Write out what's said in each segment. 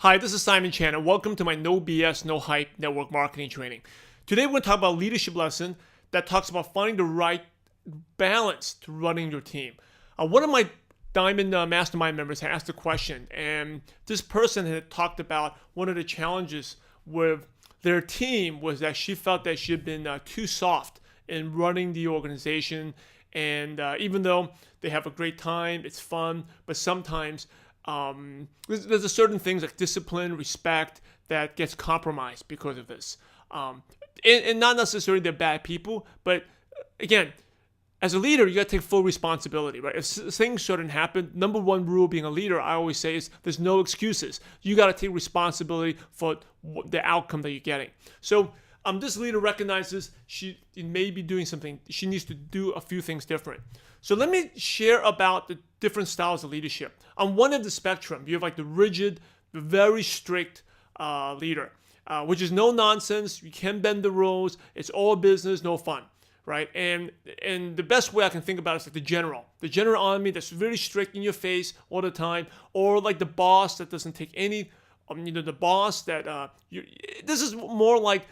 Hi, this is Simon Chan, and welcome to my No BS, No Hype network marketing training. Today we're going to talk about a leadership lesson that talks about finding the right balance to running your team. One of my Diamond Mastermind members had asked a question, and this person had talked about one of the challenges with their team was that she felt that she had been too soft in running the organization. And even though they have a great time, it's fun, but sometimes there's a certain things like discipline, respect that gets compromised because of this. And not necessarily they're bad people, but again, as a leader, you got to take full responsibility, right? If things shouldn't happen, number one rule being a leader, I always say, is there's no excuses. You got to take responsibility for the outcome that you're getting. So this leader recognizes she may be doing something. She needs to do a few things different. So let me share about the different styles of leadership. On one end of the spectrum, you have like the rigid, the very strict leader, which is no nonsense. You can't bend the rules. It's all business, no fun, right? And the best way I can think about it is like the general army that's really strict in your face all the time, or like the boss that doesn't take any, the boss that this is more like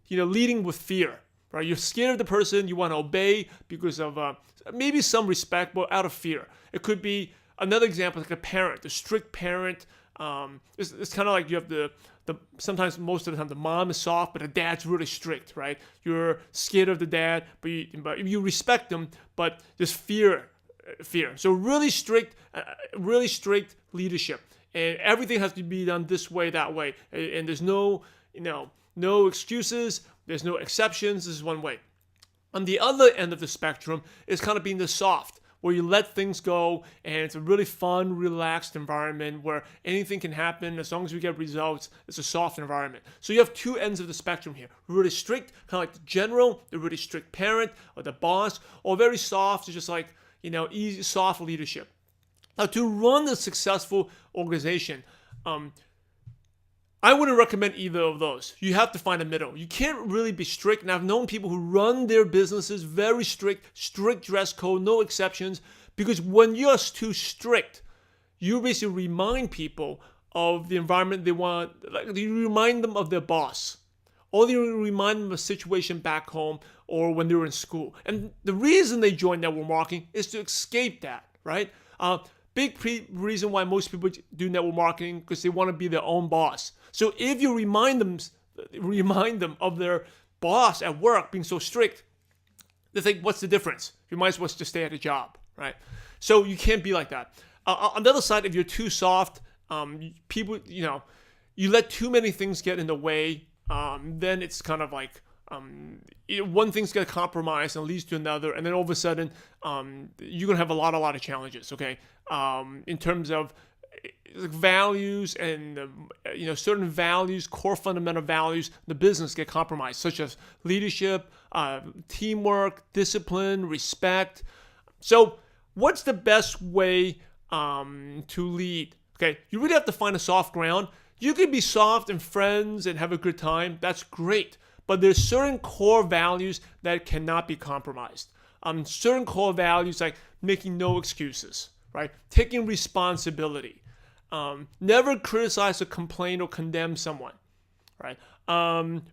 leading with fear, right? You're scared of the person, you want to obey because of maybe some respect, but out of fear. It could be another example, like a parent, a strict parent. It's kind of like you have the sometimes most of the time the mom is soft, but the dad's really strict, right? You're scared of the dad, but you respect them, but there's fear. So really strict leadership, and everything has to be done this way, that way, and there's no excuses, there's no exceptions. This is one way. On the other end of the spectrum is kind of being the soft, where you let things go, and it's a really fun, relaxed environment where anything can happen as long as we get results. It's a soft environment. So you have two ends of the spectrum here. Really strict, kind of like the general, the really strict parent or the boss, or very soft, just like, easy, soft leadership. Now, to run a successful organization, I wouldn't recommend either of those. You have to find a middle. You can't really be strict. And I've known people who run their businesses very strict dress code, no exceptions. Because when you're too strict, you basically remind people of the environment they want. Like you remind them of their boss, or you remind them of a situation back home or when they were in school. And the reason they join network marketing is to escape that, right? Big reason why most people do network marketing, because they want to be their own boss. So if you remind them of their boss at work being so strict, they think, what's the difference? You might as well just stay at a job, right? So you can't be like that. On the other side, if you're too soft, people, you let too many things get in the way, then it's kind of like one thing's gonna compromise and leads to another, and then all of a sudden, you're gonna have a lot of challenges. Okay, in terms of values and certain values, core fundamental values, the business get compromised, such as leadership, teamwork, discipline, respect. So, what's the best way to lead? Okay, you really have to find a soft ground. You can be soft and friends and have a good time. That's great. But there's certain core values that cannot be compromised. Certain core values like making no excuses, right? Taking responsibility. Never criticize or complain or condemn someone, right?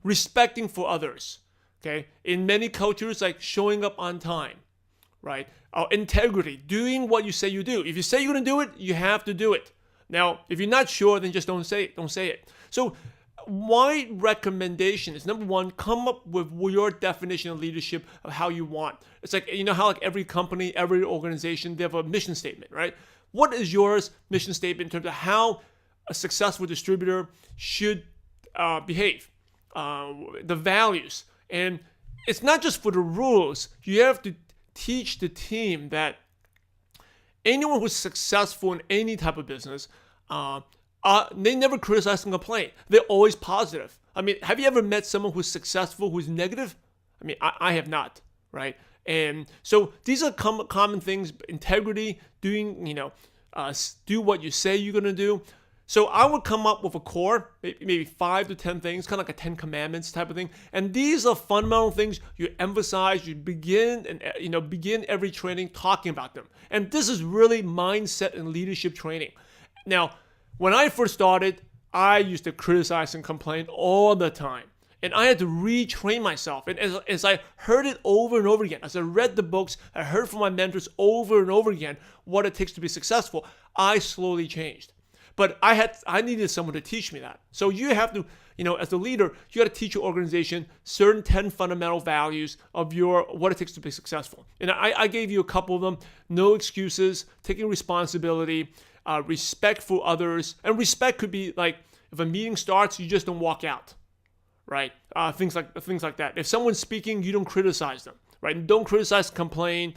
Respecting for others, okay? In many cultures, like showing up on time, right? Integrity, doing what you say you do. If you say you're going to do it, you have to do it. Now, if you're not sure, then just don't say it. Don't say it. So my recommendation is, number one, come up with your definition of leadership of how you want. It's like, how like every company, every organization, they have a mission statement, right? What is your mission statement in terms of how a successful distributor should behave? The values. And it's not just for the rules. You have to teach the team that anyone who's successful in any type of business, they never criticize and complain. They're always positive. I mean, have you ever met someone who's successful who's negative? I mean, I have not, right? And so these are common things: integrity, doing, do what you say you're gonna do. So I would come up with a core, maybe 5 to 10 things, kind of like a 10 commandments type of thing. And these are fundamental things you emphasize, you begin every training talking about them. And this is really mindset and leadership training. Now, when I first started, I used to criticize and complain all the time. And I had to retrain myself. And as I heard it over and over again, as I read the books, I heard from my mentors over and over again what it takes to be successful, I slowly changed. But I needed someone to teach me that. So you have to, as a leader, you got to teach your organization certain 10 fundamental values of what it takes to be successful. And I gave you a couple of them: no excuses, taking responsibility, respect for others. And respect could be like, if a meeting starts, you just don't walk out. Right? Things like that. If someone's speaking, you don't criticize them. Right? And don't criticize, complain.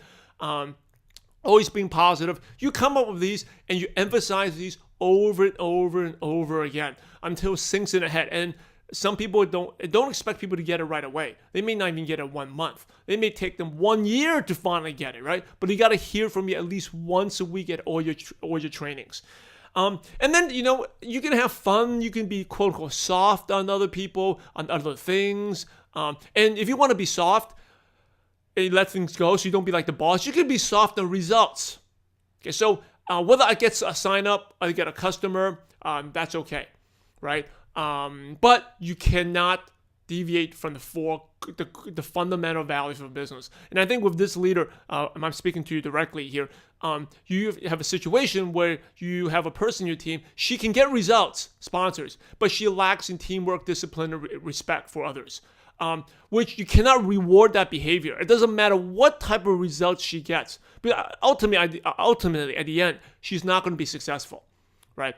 Always being positive. You come up with these and you emphasize these over and over and over again until it sinks in the head. And some people don't expect people to get it right away. They may not even get it 1 month. They may take them 1 year to finally get it, right? But you got to hear from me at least once a week at all your trainings. And then, you can have fun. You can be, quote unquote, soft on other people, on other things. And if you want to be soft and let things go so you don't be like the boss, you can be soft on results. Okay, so whether I get a sign up, I get a customer, that's okay, right? But you cannot deviate from the fundamental values of a business. And I think with this leader, and I'm speaking to you directly here, you have a situation where you have a person in your team, she can get results, sponsors, but she lacks in teamwork, discipline, and respect for others, which you cannot reward that behavior. It doesn't matter what type of results she gets. But ultimately, at the end, she's not going to be successful, right?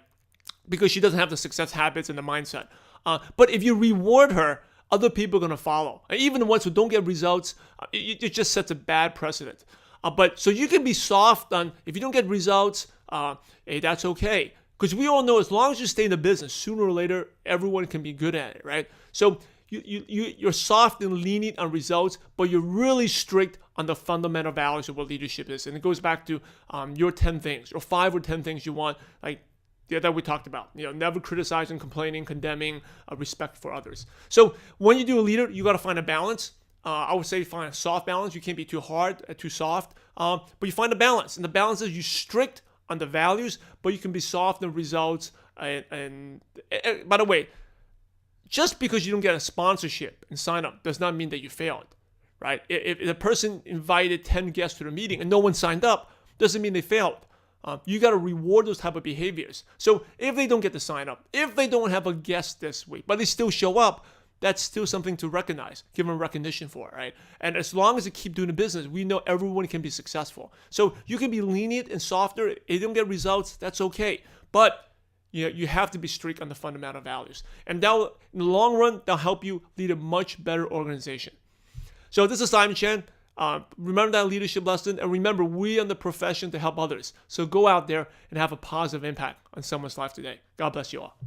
Because she doesn't have the success habits and the mindset. But if you reward her, other people are going to follow. And even the ones who don't get results, it just sets a bad precedent. But so you can be soft on, if you don't get results, hey, that's okay. Because we all know as long as you stay in the business, sooner or later, everyone can be good at it, right? So you're soft and lenient on results, but you're really strict on the fundamental values of what leadership is. And it goes back to your 10 things, or 5 or 10 things you want, like that we talked about. Never criticizing, complaining, condemning, respect for others. So when you do a leader, you got to find a balance. I would say find a soft balance. You can't be too hard, too soft, but you find a balance. And the balance is you strict on the values, but you can be soft on results. And by the way, just because you don't get a sponsorship and sign up does not mean that you failed, right? If the person invited 10 guests to the meeting and no one signed up, doesn't mean they failed. You got to reward those type of behaviors. So if they don't get to sign up, if they don't have a guest this week, but they still show up, that's still something to recognize, give them recognition for, right? And as long as they keep doing the business, we know everyone can be successful. So you can be lenient and softer. If they don't get results, that's okay. But you have to be strict on the fundamental values. And that will, in the long run, that'll help you lead a much better organization. So this is Simon Chen. Remember that leadership lesson, and remember, we are in the profession to help others. So go out there and have a positive impact on someone's life today. God bless you all.